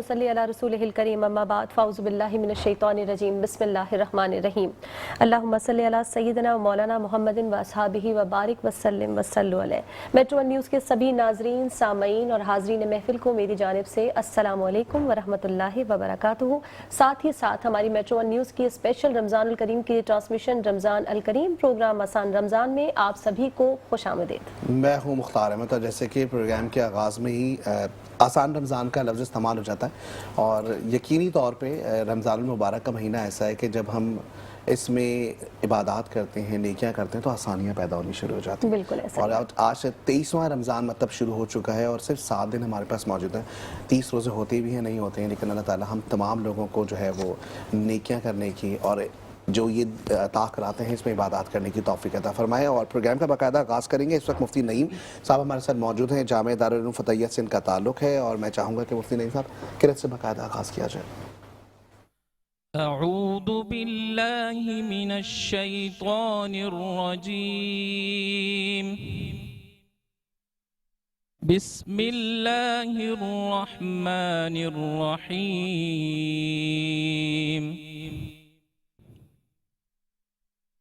नुसल्ली अला रसूलिहिल करीम अम्मा बाद फ़ाउज़ु बिल्लाहि मिनश शैतानिर रजीम बिस्मिल्लाहिर रहमानिर रहीम अल्लाहुम्मा सल्लि अला सय्यिदिना व मौलाना मुहम्मदिन व अस्हाबिही व बारिक वसल्लिम वसल्लु अलैहि। मेट्रो वन न्यूज़ के सभी नाज़रीन, सामईन और हाज़रीन महफिल को मेरी जानिब से अस्सलामु अलैकुम व रहमतुल्लाहि व बरकातुहू। साथ ही साथ हमारी मेट्रो वन न्यूज़ की स्पेशल रमज़ानुल करीम की ट्रांसमिशन रमज़ान अल करीम प्रोग्राम आसान रमज़ान में आप सभी को खुशामदीद। मैं हूँ मुख्तार अहमद। तो जैसे कि प्रोग्राम के आगाज़ में ही आसान रमज़ान का लफ्ज़ इस्तेमाल हो जाता है और यकीनी तौर पे रमज़ान मुबारक का महीना ऐसा है कि जब हम इसमें इबादत करते हैं, नेकियां करते हैं तो आसानियां पैदा होनी शुरू हो जाती हैं। बिल्कुल ऐसा। और आज 23वां रमज़ान मतलब शुरू हो चुका है और सिर्फ 7 दिन हमारे पास मौजूद हैं। 30 रोज़े होते भी हैं, नहीं होते हैं, लेकिन अल्लाह ताला हम तमाम लोगों को जो है वो नेकियां करने की और जो ये अता कराते हैं इसमें इबादत करने की तौफीक अता फरमाए। और प्रोग्राम का बाकायदा आगाज़ करेंगे। इस वक्त मुफ्ती नईम साहब हमारे साथ मौजूद हैं। जामे दारुल उलूम फ़तहियत से इनका ताल्लुक़ है और मैं चाहूँगा कि मुफ्ती नईम साहब किरत से बाकायदा आगाज़ किया जाए। अऊज़ु बिल्लाहि मिनश शैतानिर रजीम बिस्मिल्लाहिर रहमानिर रहीम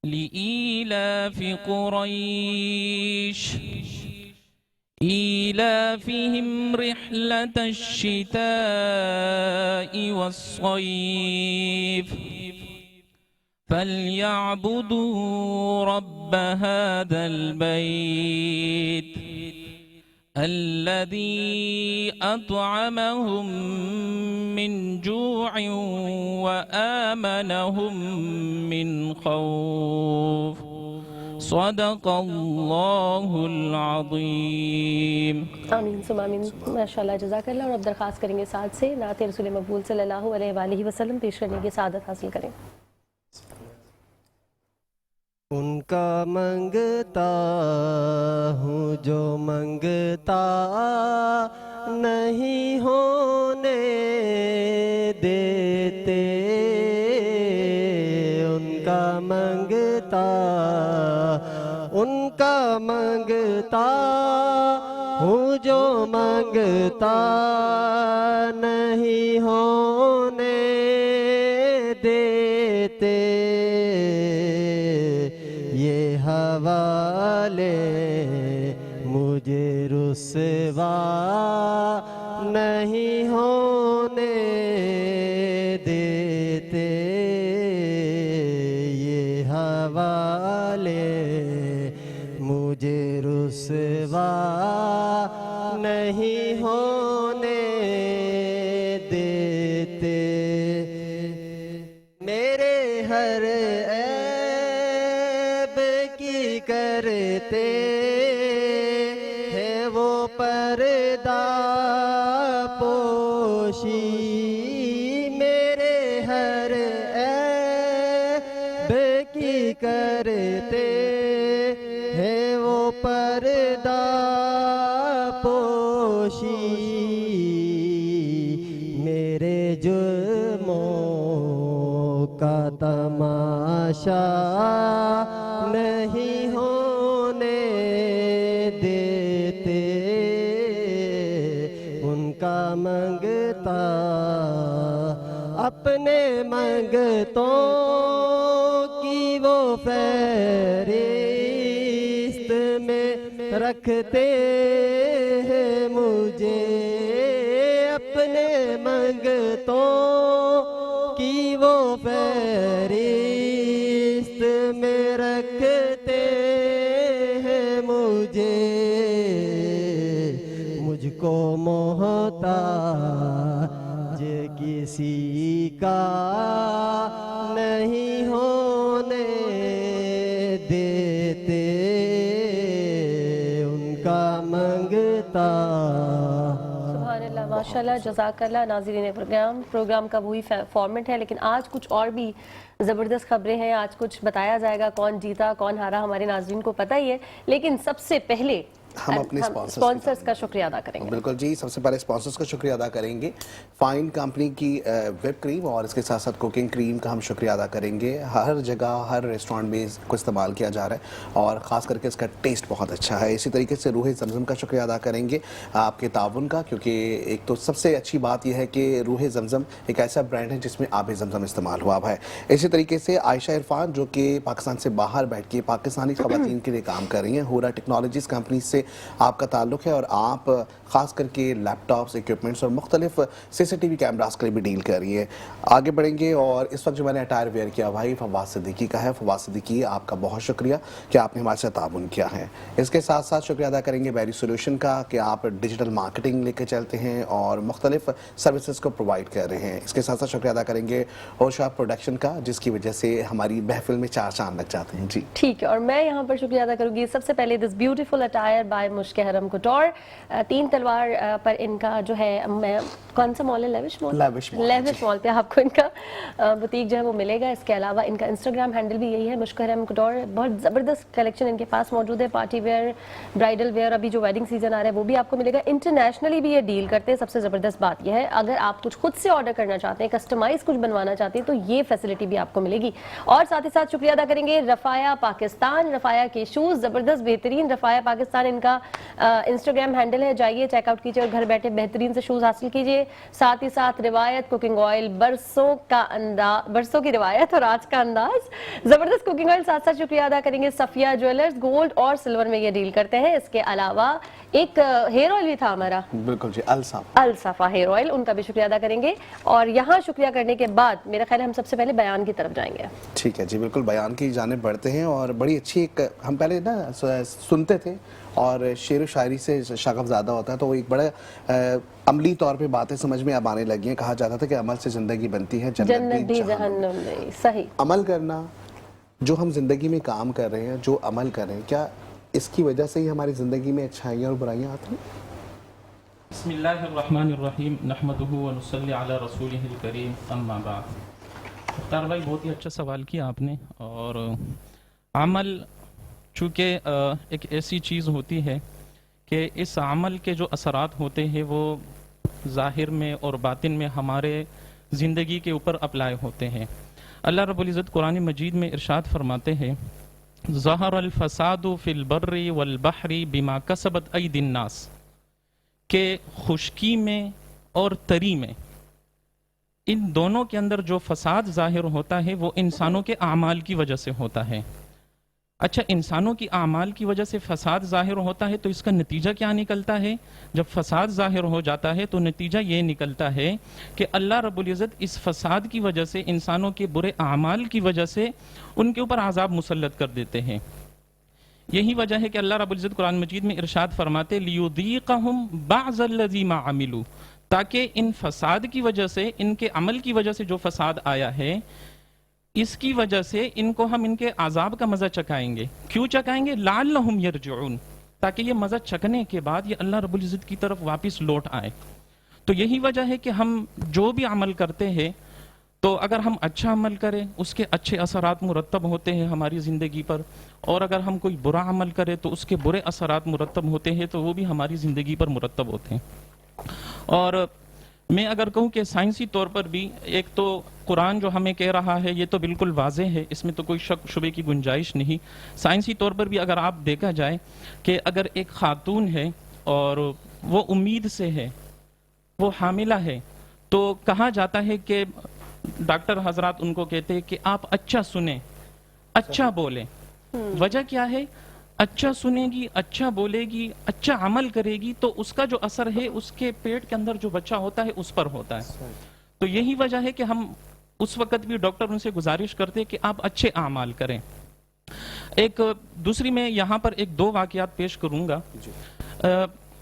लिईलाफि कुरैश ईलाफिहिम रिह्लतश शिताइ वस्सैफ फलयअबुदू रब्ब हादल बैत अल्लज़ी अतअमहुम मिन जूअइन व आमनहुम मिन खौफ सदक़ल्लाहुल अज़ीम। आमीन सुम्मा आमीन। माशाअल्लाह जज़ाकल्लाह। और अब दरख्वास्त करेंगे साथ से नात रसूल मकबूल सल्लल्लाहु अलैहि वसल्लम पेश करने की सआदत हासिल करें। उनका मंगता हूँ जो मंगता नहीं होने देते, उनका मंगता हूँ जो मंगता नहीं होने देते, ये हवाले मुझे रुसवा नहीं होने देते, ये हवाले मुझे रुसवा नहीं होने देते, मेरे हर करते हैं वो पर्दा पोशी, मेरे हर ऐब की करते हैं वो पर्दा पोशी, मेरे जुर्मों का तमाशा नहीं होने देते, उनका मंगता अपने मंगतों की वो फहरिस्त में रखते हैं मुझे, अपने मंगतों की वो फहरिस्त में रखते हैं मुझे, मुझको मोहताज किसी का नहीं होने देते, उनका मंगता। सुभानअल्लाह, माशाअल्लाह, जज़ाकल्लाह। नाज़रीन प्रोग्राम का वही फॉर्मेट है, लेकिन आज कुछ और भी ज़बरदस्त खबरें हैं। आज कुछ बताया जाएगा, कौन जीता कौन हारा हमारे नाज़रीन को पता ही है, लेकिन सबसे पहले हम अपने स्पॉन्सर्स का शुक्रिया अदा करेंगे। बिल्कुल जी, सबसे पहले स्पॉन्सर्स का शुक्रिया अदा करेंगे, फाइन कंपनी की व्हिप क्रीम और इसके साथ साथ कुकिंग क्रीम का हम शुक्रिया अदा करेंगे। हर जगह हर रेस्टोरेंट में इसको इस्तेमाल किया जा रहा है और ख़ास करके इसका टेस्ट बहुत अच्छा है। इसी तरीके से रूह ज़मज़म का शुक्रिया अदा करेंगे आपके ताउन का, क्योंकि एक तो सबसे अच्छी बात यह है कि रूह ज़मज़म एक ऐसा ब्रांड है जिसमें आब ज़मज़म इस्तेमाल हुआ है। इसी तरीके से आयशा इरफान जो कि पाकिस्तान से बाहर बैठ के पाकिस्तानी ख़वातीन के लिए काम कर रही हैं, हुरा टेक्नोलॉजीज़ कंपनी से आपका ताल्लुक़ है और आप ख़ास करके लैपटॉप्स, इक्विपमेंट्स और मुख्तलिफ CCTV कैमरास के लिए भी डील कर रही है। आगे बढ़ेंगे और इस वक्त जो मैंने अटायर वेयर किया भाई फवाद सिद्दीकी का है। फवाद सिद्दीकी, आपका बहुत शुक्रिया कि आपने हमारे साथ ताउन किया है। इसके साथ साथ शुक्रिया अदा करेंगे बैरी सोल्यूशन का कि आप डिजिटल मार्केटिंग लेकर चलते हैं और मुख्तलिफ सर्विसेज को प्रोवाइड कर रहे हैं। इसके साथ साथ शुक्रिया अदा करेंगे होशा प्रोडक्शन का, जिसकी वजह से हमारी महफिल में चार चांद लग जाते हैं। जी ठीक है, और मैं यहाँ पर शुक्रिया अदा करूँगी सबसे पहले दिस ब्यूटीफुल अटायर बाय मुश्क हरम कुटौर। तीन तलवार पर इनका जो है, मैं कौन सा मॉल है, लेविश मॉल पे आपको इनका बुटीक जो है वो मिलेगा। इसके अलावा इनका इंस्टाग्राम हैंडल भी यही है, मुश्क हरम कुटौर। बहुत ज़बरदस्त कलेक्शन इनके पास मौजूद है, पार्टी वेयर, ब्राइडल वेयर, अभी जो वेडिंग सीजन आ रहा है वो भी आपको मिलेगा। इंटरनेशनली भी ये डील करते हैं। सबसे ज़बरदस्त बात यह है, अगर आप कुछ खुद से ऑर्डर करना चाहते हैं, कस्टमाइज कुछ बनवाना चाहते हैं, तो ये फैसिलिटी भी आपको मिलेगी। और साथ ही साथ शुक्रिया अदा करेंगे रफ़ाया पाकिस्तान, रफ़ाया के शूज़, ज़बरदस्त बेहतरीन रफ़ाया पाकिस्तान इनका इंस्टाग्राम हैंडल है। जाइए, चेकआउट कीजिए और घर बैठे बेहतरीन से शूज़ हासिल कीजिए। साथ ही साथ रिवायत कुकिंग ऑयल, बरसों की रिवायत और आज का अंदाज, ज़बरदस्त कुकिंग ऑयल। साथ साथ शुक्रिया अदा करेंगे सफिया ज्वेलर्स, गोल्ड और सिल्वर में ये डील करते हैं। इसके अलावा एक हेयर ऑयल भी था हमारा, बिल्कुल जी, अल-सफ़ा हेयर ऑयल, उनका भी शुक्रिया अदा करेंगे। और यहाँ शुक्रिया करने के बाद मेरा ख्याल है हम सबसे पहले बयान की तरफ जाएंगे। ठीक है जी, बिल्कुल बयान की जानिब बढ़ते हैं। और बड़ी अच्छी एक, हम पहले ना सुनते थे और शेर व शायरी से शगफ ज़्यादा होता है, तो वो एक बड़ा अमली तौर पे बातें समझ में अब आने लगी हैं। कहा जाता था कि अमल से ज़िंदगी बनती है, जन्नत भी जहन्नम नहीं। सही, अमल करना, जो हम ज़िंदगी में काम कर रहे हैं, जो अमल कर रहे हैं, क्या इसकी वजह से ही हमारी ज़िंदगी में अच्छाइयाँ और बुराइयाँ आती हैं? बिस्मिल्लाहिर्रहमानिर्रहीम, नहमदुहु व नुसल्ली अला रसूलिहिल करीम, अम्मा बाद। मुख्तार भाई, बहुत ही अच्छा सवाल किया आपने। और अमल चूँकि एक ऐसी चीज़ होती है कि इस अमल के जो असरात होते हैं वो ज़ाहिर में और बातिन में हमारे ज़िंदगी के ऊपर अप्लाई होते हैं। अल्लाह रब्बुल इज़्ज़त कुरान मजीद में इरशाद फरमाते हैं, ज़हरल फसादु फिल बर्रि वल बहरी बिमा कसबत अयदिन नास, के खुश्की में और तरी में, इन दोनों के अंदर जो फसाद ज़ाहिर होता है वो इंसानों के आमाल की वजह से होता है। अच्छा, इंसानों की आमाल की वजह से फसाद ज़ाहिर होता है तो इसका नतीजा क्या निकलता है? जब फसाद ज़ाहिर हो जाता है तो नतीजा ये निकलता है कि अल्लाह रब्बुल इज़्ज़त इस फसाद की वजह से, इंसानों के बुरे आमाल की वजह से उनके ऊपर आज़ाब मुसल्लत कर देते हैं। यही वजह है कि अल्लाह रब्बुल इज़्ज़त कुरान मजीद में इरशाद फरमाते, लियुदीक़हुम बअज़ल्लज़ी मा अमिलू, ताकि इन फसाद की वजह से, इनके अमल की वजह से जो फसाद आया है, इसकी वजह से इनको हम इनके आज़ाब का मज़ा चखाएंगे। क्यों चखाएंगे? लअल्लहुम यरजिऊन, ताकि ये मज़ा चखने के बाद ये अल्लाह रब्बुल इज़्ज़त की तरफ वापस लौट आए। तो यही वजह है कि हम जो भी अमल करते हैं, तो अगर हम अच्छा अमल करें उसके अच्छे असरात मुरत्तब होते हैं हमारी ज़िंदगी पर, और अगर हम कोई बुरा अमल करें तो उसके बुरे असरात मुरत्तब होते हैं, तो वो भी हमारी ज़िंदगी पर मुरत्तब होते हैं। और मैं अगर कहूँ कि साइंसी तौर पर भी, एक तो कुरान जो हमें कह रहा है ये तो बिल्कुल वाज़े है, इसमें तो कोई शक शुबे की गुंजाइश नहीं। साइंसी तौर पर भी अगर आप देखा जाए कि अगर एक खातून है और वो उम्मीद से है, वो हामिला है, तो कहा जाता है कि डॉक्टर हजरात उनको कहते हैं कि आप अच्छा सुने, अच्छा बोले। वजह क्या है? अच्छा सुनेगी, अच्छा बोलेगी, अच्छा अमल करेगी, तो उसका जो असर है उसके पेट के अंदर जो बच्चा होता है उस पर होता है। तो यही वजह है कि हम उस वक्त भी डॉक्टर उनसे गुजारिश करते हैं कि आप अच्छे अमाल करें। एक दूसरी मैं यहाँ पर एक दो वाक़यात पेश करूँगा।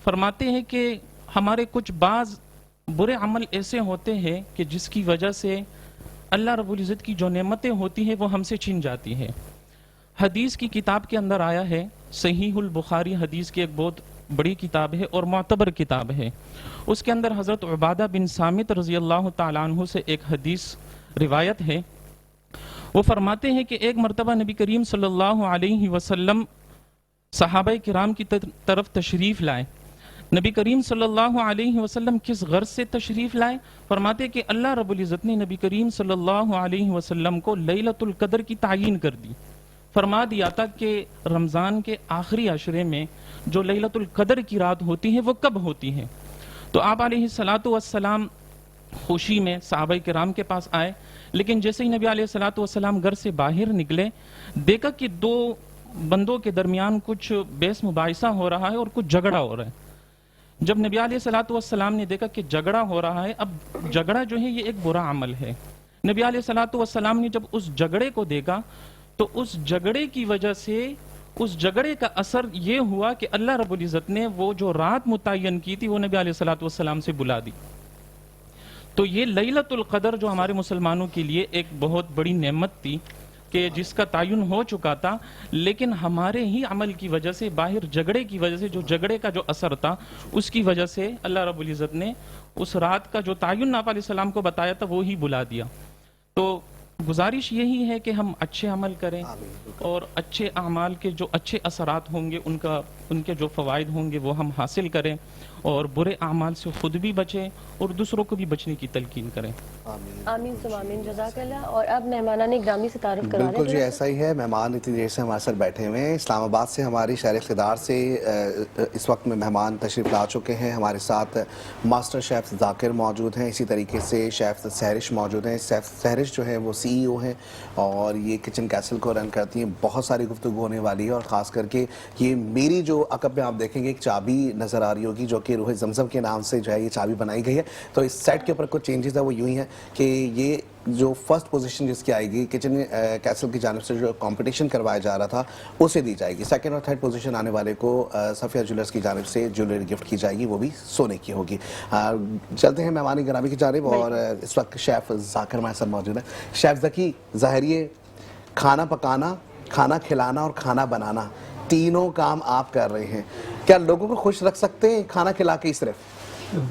फरमाते हैं कि हमारे कुछ बाज़ बुरे अमल ऐसे होते हैं कि जिसकी वजह से अल्लाह रब्बुल इज़्ज़त की जो नेमतें होती हैं वो हमसे छीन जाती है। हदीस की किताब के अंदर आया है, सहीहुल बुखारी हदीस की एक बहुत बड़ी किताब है और मोतबर किताब है। उसके अंदर हज़रत उबादा बिन सामित रज़ी अल्लाह तआला अन्हु से एक हदीस रिवायत है। वो फरमाते हैं कि एक मरतबा नबी करीम सल्लल्लाहु अलैहि वसल्लम सहाबा किराम की तरफ तशरीफ़ लाए। नबी करीम सल्लल्लाहु अलैहि वसल्लम किस गर्ज से तशरीफ़ लाए? फरमाते कि अल्लाह रब्बुल इज़्ज़त ने नबी करीम सल्लल्लाहु अलैहि वसल्लम को लैलतुल क़द्र की तायीन कर दी। फरमा दिया था कि रमज़ान के आखिरी अशरे में जो लैलतुल क़द्र की रात होती है वो कब होती है। तो आप अलैहिस्सलातु वस्सलाम खुशी में सहाबा किराम के पास आए, लेकिन जैसे ही नबी अलैहिस्सलातु वस्सलाम घर से बाहर निकले, देखा कि दो बंदों के दरमियान कुछ बहस मुबाहिसा हो रहा है और कुछ झगड़ा हो रहा है। जब नबी अलैहिस्सलातु वस्सलाम ने देखा कि झगड़ा हो रहा है, अब झगड़ा जो है ये एक बुरा अमल है। नबी अलैहिस्सलातु वस्सलाम ने जब उस झगड़े को देखा तो उस झगड़े की वजह से उस झगड़े का असर ये हुआ कि अल्लाह रब्बुल इज़्ज़त ने वो जो रात मुतय्यन की थी वो नबी अलैहिस्सलातु वस्सलाम से बुला दी। तो ये लैलतुल क़द्र जो हमारे मुसलमानों के लिए एक बहुत बड़ी नेमत थी कि जिसका तायुन हो चुका था, लेकिन हमारे ही अमल की वजह से, बाहर झगड़े की वजह से, जो झगड़े का जो असर था उसकी वजह से अल्लाह रब्बुल इज़्ज़त ने उस रात का जो तायुन आप अलैहिस्सलाम को बताया था वो ही बुला दिया। तो गुजारिश यही है कि हम अच्छे अमल करें और अच्छे अमाल के जो अच्छे असरात होंगे उनके जो फ़वाइद होंगे वो हम हासिल करें और बुरे अमाल से खुद भी बचें और दूसरों को भी बचने की तलकीन करें। आमीन सुम आमीन, जज़ाकल्लाह। और अब मेहमानान ग्रामी से तारुफ करा बिल्कुल जी, ऐसा ही है। मेहमान इतनी देर से हमारे साथ बैठे हुए हैं। इस्लामाबाद से हमारी शहर इक़्तिदार से इस वक्त में मेहमान तशरीफ़ ला चुके हैं। हमारे साथ मास्टर शेफ़ ज़ाकिर मौजूद हैं, इसी तरीके से शेफ़ सहरिश मौजूद हैं। शेफ़ सहरिश जो है वो CEO हैं और ये किचन कैसल को रन करती हैं। बहुत सारी गुफ्तगू होने वाली है और ख़ास करके ये मेरी जो अकब में आप देखेंगे एक चाबी नज़र आ रही होगी जो कि रूह ज़मज़म के नाम से जो है ये चाबी बनाई गई है। तो इस सेट के ऊपर कुछ चेंजेस है वो यूँ ही है कि ये जो फर्स्ट पोजीशन जिसकी आएगी किचन कैसल की जानिब से जो कंपटीशन करवाया जा रहा था उसे दी जाएगी। सेकंड और थर्ड पोजीशन आने वाले को सफ़िया ज्वेलर्स की जानिब से ज्वेलरी गिफ्ट की जाएगी, वो भी सोने की होगी। चलते हैं मेहमान गिरामी की जानिब और इस वक्त शेफ़ ज़ाकिर हमारे साथ मौजूद है। शेफ़ ज़की, ज़ाहिर खाना पकाना, खाना खिलाना और खाना बनाना तीनों काम आप कर रहे हैं, क्या लोगों को खुश रख सकते हैं खाना खिला के ही सिर्फ?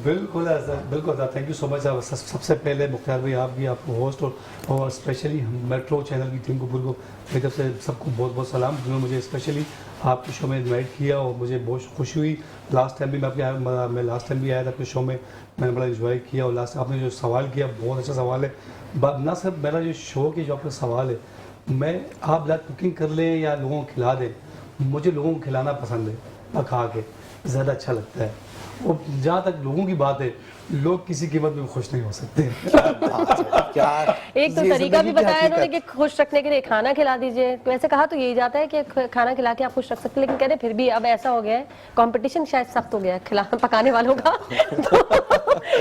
बिल्कुल बिल्कुल। Thank you so much. सबसे पहले मुख्तार भाई आप भी, आपको होस्ट और स्पेशली मेट्रो चैनल की टीम को पूरी को मेरी तरफ से सबको बहुत बहुत सलाम, जिन्होंने मुझे स्पेशली आपके शो में इनवाइट किया और मुझे बहुत खुशी हुई। लास्ट टाइम भी मैं लास्ट टाइम भी आया था आपके शो में, मैंने बड़ा इन्जॉय किया और लास्ट आपने जो सवाल किया बहुत अच्छा सवाल है। ना सिर्फ मेरा जो शो की जो आपका सवाल है, मैं आप कुकिंग कर लें या लोगों को खिला दें, मुझे लोगों को खिलाना पसंद है, पका के ज़्यादा अच्छा लगता है। और जहाँ तक लोगों की बात है, लोग किसी कीमत में खुश नहीं हो सकते। क्या एक तो तरीका भी बताया इन्होंने कि खुश रखने के लिए खाना खिला दीजिए। तो ऐसे कहा तो यही जाता है कि खाना खिला के आप खुश रख सकते हैं, लेकिन कहते फिर भी अब ऐसा हो गया है, कंपटीशन शायद सख्त हो गया है खिलाना पकाने वालों का। तो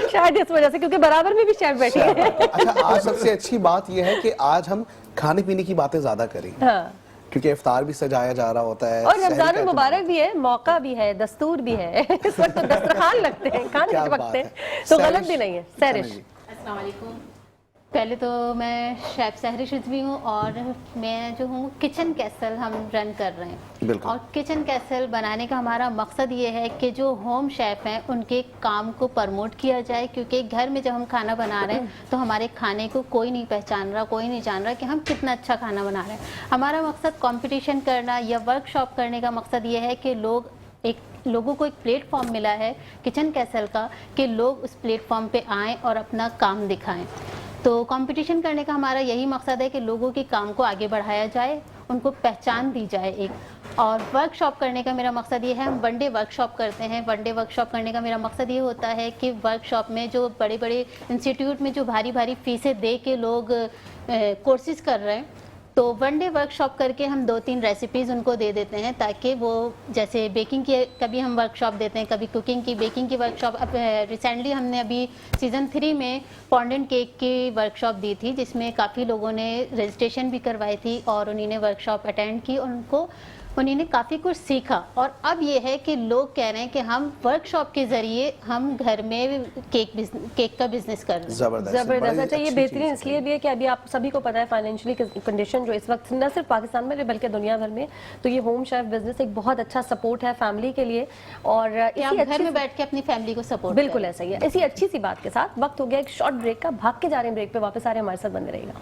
शायद इस वजह से, क्योंकि बराबर में भी शेफ बैठे हैं। अच्छा, आज सबसे अच्छी बात यह है कि आज हम खाने पीने की बातें ज्यादा करेंगे। हाँ, क्योंकि इफ्तार भी सजाया जा रहा होता है और रमजान मुबारक भी है, मौका भी है, दस्तूर भी है। इस वक्त तो दस्तरखान लगते हैं, खाने के वक्त हैं, तो गलत भी नहीं है। सहरिश, अस्सलाम वालेकुम। पहले तो मैं शेफ़ सहरिश रिजवी हूँ और मैं जो हूँ किचन कैसल हम रन कर रहे हैं। और किचन कैसल बनाने का हमारा मकसद ये है कि जो होम शेफ़ हैं उनके काम को प्रमोट किया जाए, क्योंकि घर में जब हम खाना बना रहे हैं तो हमारे खाने को कोई नहीं पहचान रहा, कोई नहीं जान रहा कि हम कितना अच्छा खाना बना रहे हैं। हमारा मकसद कंपटीशन करना या वर्कशॉप करने का मकसद ये है कि लोगों को एक प्लेटफॉर्म मिला है किचन कैसल का कि लोग उस प्लेटफॉर्म पे आएँ और अपना काम दिखाएं। तो कंपटीशन करने का हमारा यही मकसद है कि लोगों के काम को आगे बढ़ाया जाए, उनको पहचान दी जाए एक। और वर्कशॉप करने का मेरा मकसद ये है, हम वन डे वर्कशॉप करते हैं। वन डे वर्कशॉप करने का मेरा मकसद ये होता है कि वर्कशॉप में जो बड़े बड़े इंस्टीट्यूट में जो भारी भारी फीसें दे के लोग कोर्सेज कर रहे हैं, तो वन डे वर्कशॉप करके हम 2-3 रेसिपीज़ उनको दे देते हैं, ताकि वो जैसे बेकिंग की कभी हम वर्कशॉप देते हैं, कभी कुकिंग की, बेकिंग की वर्कशॉप। अब रिसेंटली हमने अभी सीज़न 3 में फॉन्डेंट केक की वर्कशॉप दी थी, जिसमें काफ़ी लोगों ने रजिस्ट्रेशन भी करवाई थी और उन्होंने वर्कशॉप अटेंड की और उन्होंने काफ़ी कुछ सीखा। और अब ये है कि लोग कह रहे हैं कि हम वर्कशॉप के ज़रिए हम घर में केक का बिजनेस कर रहे हैं। जबरदस्त। अच्छा, ये बेहतरीन इसलिए भी है कि अभी आप सभी को पता है फाइनेंशियली कंडीशन जो इस वक्त न सिर्फ पाकिस्तान में बल्कि दुनिया भर में, तो ये होम शेफ बिजनेस एक बहुत अच्छा सपोर्ट है फैमिली के लिए। और इसी घर में बैठ के अपनी फैमिली को सपोर्ट, बिल्कुल ऐसा ही है। इसी अच्छी सी बात के साथ वक्त हो गया एक शॉर्ट ब्रेक का, भाग के जा रहे हैं ब्रेक पे, वापस आ रहे हैं, हमारे साथ बने रहेगा।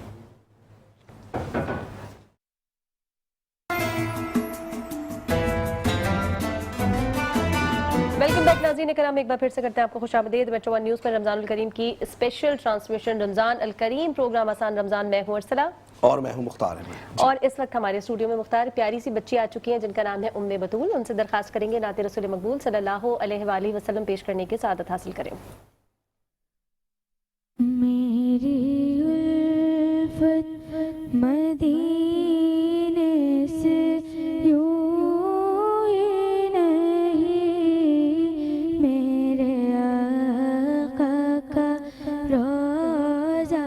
वेलकम बैक नाज़रीन कराम, एक बार फिर से करते हैं आपको खुशामदीद। मेट्रो वन न्यूज़ पर रमज़ान अल करीम की स्पेशल ट्रांसमिशन रमज़ान अल करीम प्रोग्राम आसान रमज़ान। मैं हूँ अरसला और मैं हूँ मुख्तार अहमद। और इस वक्त हमारे स्टूडियो में मुख्तार प्यारी सी बच्ची आ चुकी हैं जिनका नाम है उम्मे बतूल। उनसे दरखास्त करेंगे नाते रसूल मकबूल सल्लल्लाहु अलैहि वसल्लम पेश करने की सआदत हासिल करें। मेरी उल्फत मदीने से यूं ही नहीं, मेरे आका का रोज़ा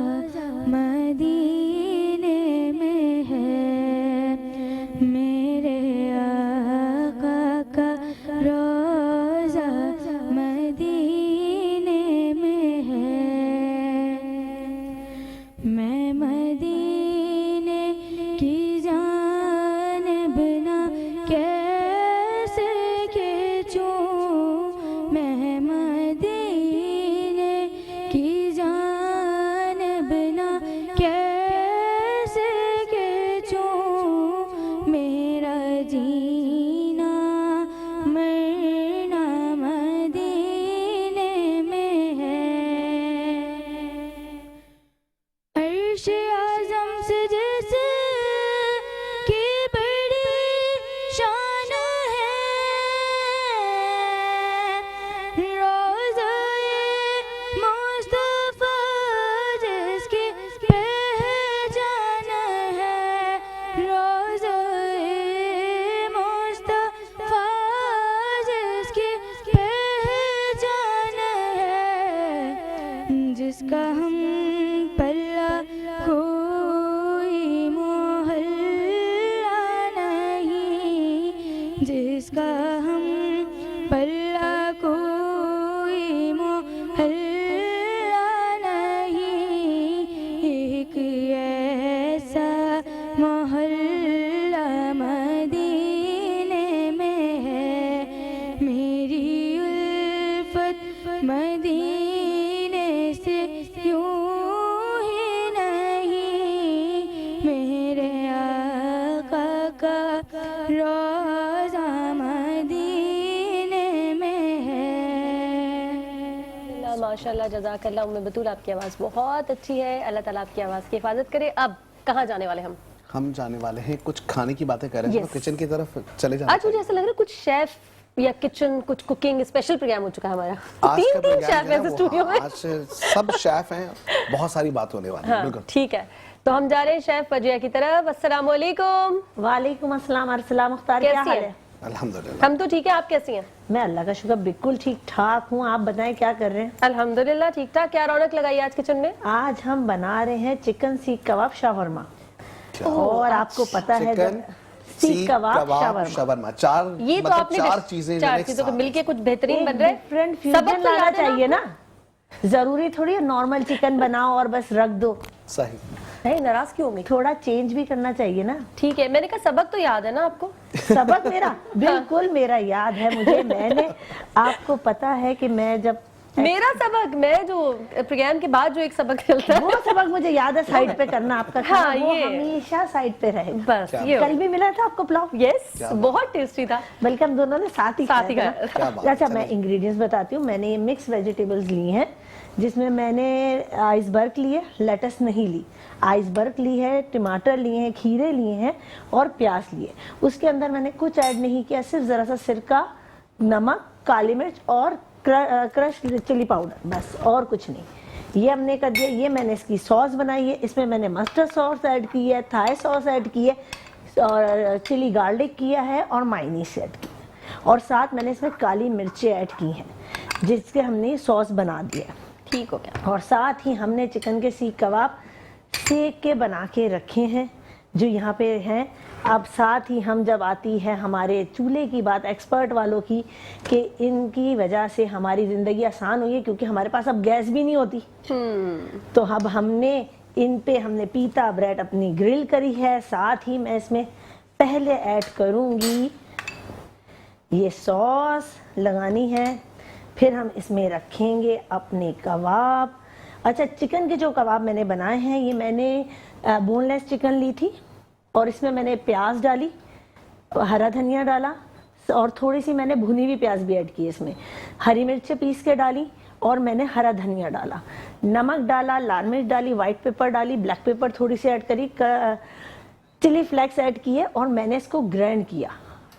मदीने में है, मेरे आका का रोज़ा मदीने में है। मैं मदीने की जानिब ना कैसे खींचूं, मैं मदीने की जानिब ना कैसे खींचूं, मेरा जीना मरना मदीने में है। अर्श आज़म से जैसे की बड़ी शान है, रोज़ा-ए मुस्तफ़ा जिसकी पहचान है, रोज़ा-ए मुस्तफ़ा जिसकी पहचान है, जिसका हम पल्ला कोई मोहल्ला नहीं, जिसका हम पल्ला कोई मोहल्ला नहीं, एक ऐसा मोहल्ला मदीने में है। मेरी उल्फत मदीने से यूं ही नहीं, मेरे आका का रोज़ा मदीने में है। माशाल्लाह जज़ाकल्लाह उम्मे बतूल, आपकी आवाज़ बहुत अच्छी है। अल्लाह ताला आपकी आवाज़ की हिफाजत करे। अब कहाँ जाने वाले हम जाने वाले हैं कुछ खाने की बातें कर रहे हैं, Yes. तो किचन की तरफ चले जाना आज मुझे ऐसा लग रहा है कुछ शेफ या किचन कुछ कुकिंग स्पेशल प्रोग्राम हो चुका है हमारा। आज तीन का तीन प्रोग्राम शेफ जो है हैं वो, स्टूडियो में। आज सब शेफ हैं, बहुत सारी बात होने वाली है। हाँ बिल्कुल ठीक है, तो हम जा रहे हैं शेफ फजिया की तरफ। अस्सलाम वालेकुम। वालेकुम अस्सलाम अरसला मुख्तार, क्या कैसी हाल हैं? है? अल्हम्दुलिल्लाह। हम तो ठीक है, आप कैसी हैं? मैं अल्लाह का शुक्र बिल्कुल ठीक ठाक हूँ। आप बताएं क्या कर रहे हैं? अल्हम्दुलिल्लाह ठीक ठाक। क्या रौनक लगाई आज किचन में? आज हम बना रहे हैं चिकन सीख कबाब शावरमा। क्या? और आपको पता है चिकन सीख कबाब शावरमा, शवरमा, चार ये तो मतलब आपने चार चीजें चार जो चीजों को एक मिलके कुछ बेहतरीन बन एक रहा है। डिफरेंट सबक फ्यूजन तो लाना याद है ना चाहिए ना, जरूरी थोड़ी नॉर्मल चिकन बनाओ और बस रख दो, साथ। सही। नहीं नाराज क्यों होंगी? थोड़ा चेंज भी करना चाहिए ना। ठीक है, मैंने कहा सबक तो याद है ना आपको? सबक मेरा बिल्कुल मेरा याद है मुझे। मैंने आपको पता है कि मैं जब मेरा सबक, मैं जो प्रोग्राम के बाद जो एक सबक चलता है वो सबक मुझे याद है साइड पे करना आपका खाना, हाँ, वो ये। हमेशा साइड पे रहेगा। बस ये हो कल भी मिला था आपको पुलाव, यस बहुत टेस्टी था। बल्कि हम दोनों ने साथ ही साथ ही खाया खाया। था क्या बात ना। है, अच्छा, चलिए। मैं इंग्रेडिएंट्स बताती हूँ। मैंने ये मिक्स वेजिटेबल्स ली हैं, जिसमें मैंने आइसबर्ग लिए, लेटस नहीं ली, आइसबर्ग ली है, टमाटर लिए हैं, खीरे लिए हैं और प्याज लिए। उसके अंदर मैंने कुछ ऐड नहीं किया, सिर्फ ज़रा सा सिरका, नमक, काली मिर्च और क्रश चिली पाउडर, बस और कुछ नहीं। ये हमने कर दिया। ये मैंने इसकी सॉस बनाई है, इसमें मैंने मस्टर्ड सॉस ऐड की है, थाई सॉस ऐड की है और चिली गार्लिक किया है और मायोनीज ऐड की, और साथ मैंने इसमें काली मिर्चें ऐड की हैं, जिसके हमने सॉस बना दिया। ठीक हो गया। और साथ ही हमने चिकन के सीख कबाब सेक के बना के रखे हैं, जो यहाँ पे हैं। अब साथ ही हम जब आती है हमारे चूल्हे की बात, एक्सपर्ट वालों की, कि इनकी वजह से हमारी ज़िंदगी आसान हुई है, क्योंकि हमारे पास अब गैस भी नहीं होती। तो अब हमने पीता ब्रेड अपनी ग्रिल करी है। साथ ही मैं इसमें पहले ऐड करूँगी ये सॉस लगानी है, फिर हम इसमें रखेंगे अपने कबाब। अच्छा, चिकन के जो कबाब मैंने बनाए हैं, ये मैंने बोनलेस चिकन ली थी और इसमें मैंने प्याज डाली, हरा धनिया डाला, और थोड़ी सी मैंने भुनी हुई प्याज भी ऐड की इसमें, हरी मिर्च पीस के डाली और मैंने हरा धनिया डाला, नमक डाला, लाल मिर्च डाली, व्हाइट पेपर डाली, ब्लैक पेपर थोड़ी सी ऐड करी, चिली फ्लेक्स ऐड किए और मैंने इसको ग्राइंड किया।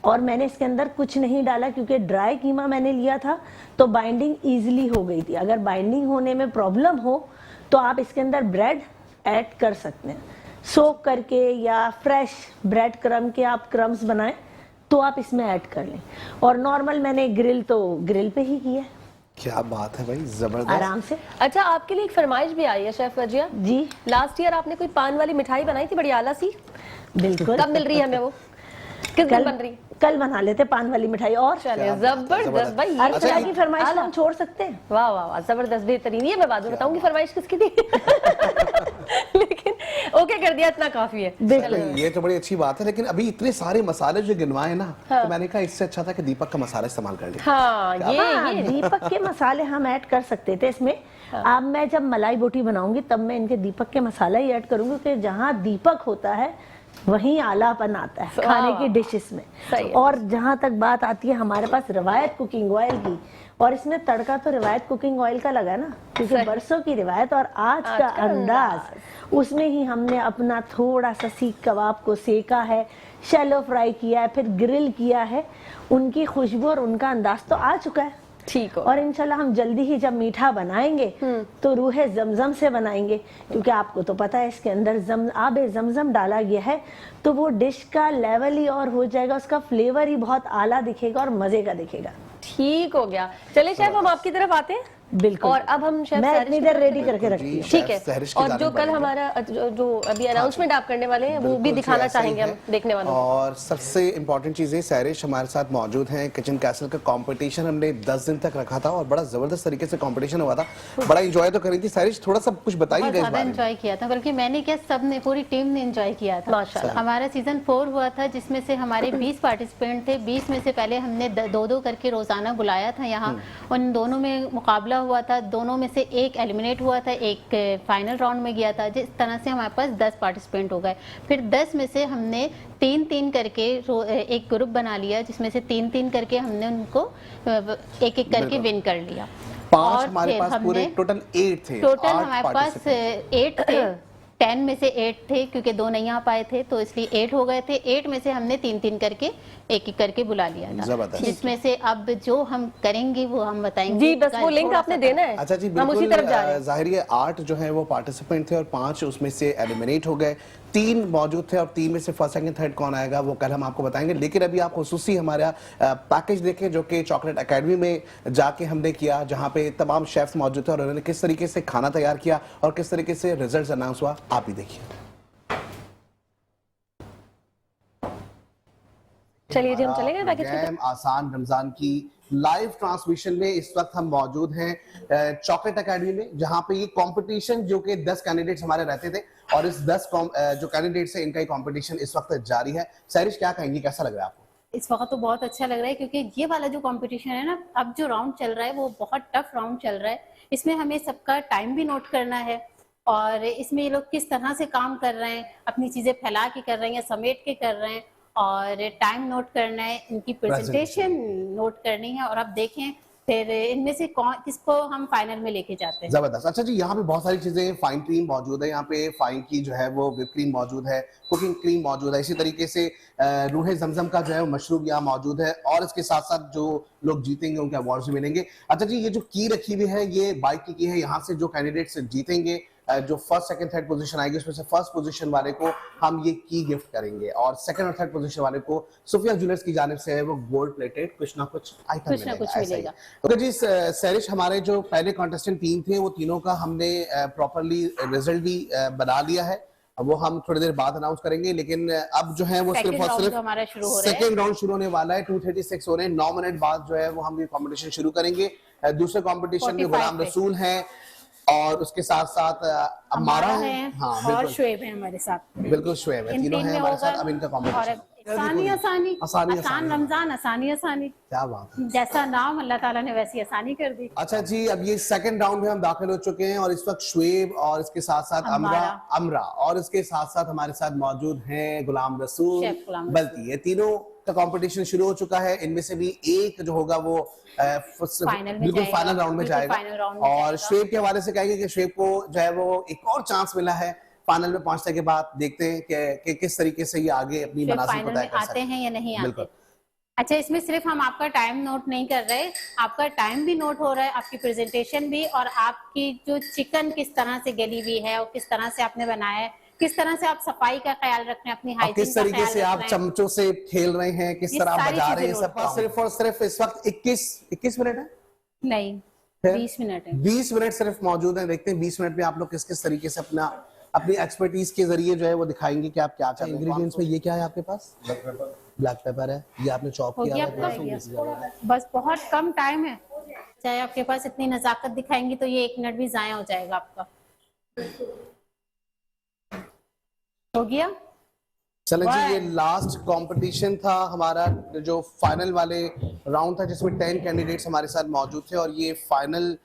और मैंने इसके अंदर कुछ नहीं डाला क्योंकि ड्राई कीमा मैंने लिया था तो बाइंडिंग ईजिली हो गई थी। अगर बाइंडिंग होने में प्रॉब्लम हो तो आप इसके अंदर ब्रेड ऐड कर सकते हैं, सोक करके या फ्रेश ब्रेड क्रम के आप क्रम्स बनाएं तो आप इसमें ऐड कर लें। और नॉर्मल मैंने ग्रिल पे ही किया। क्या बात है भाई, जबरदस्त। आराम से। अच्छा, आपके लिए एक फरमाइश भी आई है शेफ वजिया जी। लास्ट ईयर आपने कोई पान वाली मिठाई बनाई थी बड़ी आला सी, बिल्कुल। कब मिल रही है हमें वो, किस दिन बन रही? कल बना लेते पान वाली मिठाई। और चलिए जबरदस्त भाई, अर्चना की फरमाइश हम छोड़ सकते हैं। वाह वाह वाह, जबरदस्त, बेहतरीन। ये मैं बाद में बताऊंगी फरमाइश किसकी थी लेकिन ओके कर दिया, इतना काफी है। ये तो बड़ी अच्छी बात है, लेकिन अभी इतने सारे मसाले जो गिनवाए ना, तो मैंने कहा इससे अच्छा था कि दीपक का मसाला इस्तेमाल कर लिया। हाँ, ये दीपक के मसाले हम ऐड कर सकते थे इसमें। अब मैं जब मलाई बोटी बनाऊंगी तब मैं इनके दीपक के मसाला ही ऐड करूंगी कि जहाँ दीपक होता है वहीं आलापन आता है खाने की डिशेस में। और जहाँ तक बात आती है हमारे पास रवायत कुकिंग ऑयल की, और इसमें तड़का तो रवायत कुकिंग ऑयल का लगा ना, क्योंकि बरसों की रिवायत और आज का अंदाज, उसमें ही हमने अपना थोड़ा सा सीख कबाब को सेका है, शैलो फ्राई किया है, फिर ग्रिल किया है। उनकी खुशबू और उनका अंदाज तो आ चुका है। ठीक हो। और इंशाल्लाह हम जल्दी ही जब मीठा बनाएंगे तो रूहे जमजम से बनाएंगे, क्योंकि आपको तो पता है इसके अंदर आबे जमजम डाला गया है, तो वो डिश का लेवल ही और हो जाएगा, उसका फ्लेवर ही बहुत आला दिखेगा और मजे का दिखेगा। ठीक हो गया। चलिए शेफ, हम आपकी तरफ आते हैं। बिल्कुल। और अब हम शेफ मैं इतनी देर रेडी करके रखती हूँ। ठीक है। और जो कल हमारा जो अभी अनाउंसमेंट आप करने वाले हैं वो भी दिखाना चाहेंगे हम देखने वालों को। और सबसे इम्पोर्टेंट चीज़ है, सहरिश हमारे साथ मौजूद हैं। किचन कैसल का कंपटीशन हमने 10 दिन तक रखा था और बड़ा जबरदस्त तरीके से कंपटीशन हुआ था, बड़ा एंजॉय तो करी थी। सहरिश थोड़ा सा कुछ बताइएगा इस बारे में। एंजॉय किया था, बल्कि मैंने क्या, सबने, पूरी टीम ने एंजॉय किया था माशाल्लाह। हमारा सीजन 4 हुआ था जिसमें से हमारे 20 पार्टिसिपेंट थे। 20 में से पहले हमने 2-2 करके रोजाना बुलाया था यहाँ। उन दोनों में मुकाबला हुआ था, दोनों में से एक एलिमिनेट हुआ था, एक फाइनल राउंड में गया था। जिस तरह से हमारे पास 10 पार्टिसिपेंट हो गए। फिर 10 में से हमने 3-3 करके एक ग्रुप बना लिया, जिसमें से 3-3 करके हमने उनको एक-एक करके विन कर लिया। 5 हमारे पास पूरे टोटल 8 थे। टोटल हमारे पास 8 थे। 10 में से 8 थे क्योंकि 2 नहीं आ पाए थे, तो इसलिए 8 हो गए थे। 8 में से हमने 3-3 करके एक-एक करके बुला लिया था, जिसमें से अब जो हम करेंगे वो हम बताएंगे। जी, बस वो लिंक आपने देना है। अच्छा जी, हम उसी तरफ जा रहे हैं। जाहिर है 8 जो है वो पार्टिसिपेंट थे और 5 उसमें से एलिमिनेट हो गए। 3 मौजूद थे और 3 में से फर्स्ट सेकंड थर्ड कौन आएगा वो कल हम आपको बताएंगे। लेकिन अभी आप खुसूसी हमारा पैकेज देखें जो कि चॉकलेट एकेडमी में जाके हमने किया, जहाँ पे तमाम शेफ्स मौजूद थे और उन्होंने किस तरीके से खाना तैयार किया और किस तरीके से रिजल्ट अनाउंस हुआ, आप भी देखिए। चलिए जी, हम चलेंगे पैकेज की तरफ। आसान रमजान की लाइव ट्रांसमिशन में इस वक्त हम मौजूद हैं चॉकलेट एकेडमी में, जहां पे ये कंपटीशन जो कि 10 कैंडिडेट्स हमारे रहते थे और इस 10 जो कैंडिडेट्स है इनका कंपटीशन इस वक्त जारी है। सहरिश, क्या कहेंगी, कैसा लग रहा है आपको? इस वक्त तो बहुत अच्छा लग रहा है, क्योंकि ये वाला जो कंपटीशन है ना, अब जो राउंड चल रहा है वो बहुत टफ राउंड चल रहा है। इसमें हमें सबका टाइम भी नोट करना है और इसमें ये लोग किस तरह से काम कर रहे हैं, अपनी चीजें फैला के कर रहे हैं या समेट के कर रहे हैं, और टाइम नोट करना है, इनकी प्रेजेंटेशन नोट करनी है, और अब देखें फिर इनमें से किसको हम फाइनल में लेके जाते हैं। जबरदस्त। अच्छा जी, यहाँ पे बहुत सारी चीजें, फाइन क्रीम मौजूद है, यहाँ पे फाइन की जो है वो व्हिप क्रीम मौजूद है, कुकिंग क्रीम मौजूद है, इसी तरीके से रूहे जमजम का जो है वो मशरूब यहाँ मौजूद है, और इसके साथ साथ जो लोग जीतेंगे उनके अवार्ड्स भी मिलेंगे। अच्छा जी, ये जो की रखी हुई है ये बाइक की है, यहाँ से जो कैंडिडेट्स जीतेंगे, जो फर्स्ट सेकंड थर्ड पोजीशन आएगी उसमें से फर्स्ट पोजीशन वाले को हम ये की गिफ्ट करेंगे और सेकंड और थर्ड पोजीशन वाले को सुफिया ज्वेलर्स की जानिब से है वो गोल्ड प्लेटेड कुछ ना कुछ आइटम मिलेगा। तो जी सहरिश, हमारे जो पहले कॉन्टेस्टेंट 3 थे वो तीनों का हमने प्रॉपरली रिजल्ट भी बना लिया है, वो हम थोड़ी देर बाद अनाउंस करेंगे। लेकिन अब जो है वो सिर्फ और सिर्फ सेकंड राउंड शुरू होने वाला है। 2:36 हो रहे हैं, 9 मिनट बाद जो है वो हम ये कॉम्पिटिशन शुरू करेंगे। दूसरे कॉम्पिटिशन में गुलाम रसूल है और उसके साथ साथ अमारा है, हाँ, और शुएब है हमारे साथ। बिल्कुल, शुएब है, तीनों हैं हमारे साथ। अब इनका कॉम्पिटिशन आसान रमजान, आसानी। क्या बात है, जैसा नाम अल्लाह ताला ने वैसी आसानी कर दी। अच्छा जी, अब ये सेकंड राउंड में हम दाखिल हो चुके हैं और इस वक्त शुएब और इसके साथ साथ अमरा और इसके साथ साथ हमारे साथ मौजूद हैं गुलाम रसूल बल्ती। ये तीनों का कंपटीशन शुरू हो चुका है। इनमें से भी एक जो होगा वो बिल्कुल फाइनल राउंड में जाएगा। और शुएब के हवाले से कहेंगे कि शुएब को जो है वो एक और चांस मिला है फाइनल में पहुंचने के बाद। देखते हैं कि किस तरीके से ये आगे अपनी मनासिब को तय कर सकते हैं या नहीं बिल्कुल। आते। अच्छा, इसमें सिर्फ हम आपका टाइम नोट नहीं कर रहे, आपका टाइम भी नोट हो रहा है, आपकी प्रेजेंटेशन भी, और आपकी जो चिकन किस तरह से गली हुई है और किस तरह से आपने बनाया है, किस तरह से आप सफाई का ख्याल रख रहे हैं, अपनी हाइजीन किस तरीके से आप चमचों से खेल रहे हैं, किस तरह आप बजा रहे हैं, सब सिर्फ और सिर्फ इस वक्त 21 मिनट है नहीं, 20 मिनट है। 20 मिनट सिर्फ मौजूद हैं। देखते हैं 20 मिनट में आप लोग किस किस तरीके से अपनी एक्सपर्टीज के जरिए जो है वो दिखाएंगे कि आप क्या कर रहे हैं। इंग्रेडिएंट्स में ये क्या है आपके पास? ब्लैक पेपर है, ये आपने चॉप किया है। बस बहुत कम टाइम है, चाहे आपके पास इतनी नजाकत दिखाएंगी तो ये 1 मिनट भी जाया हो जाएगा आपका। हो गया। चलें जी, ये लास्ट कंपटीशन था हमारा, जो फाइनल वाले राउंड था जिसमें 10 कैंडिडेट्स हमारे साथ मौजूद थे, और ये फाइनल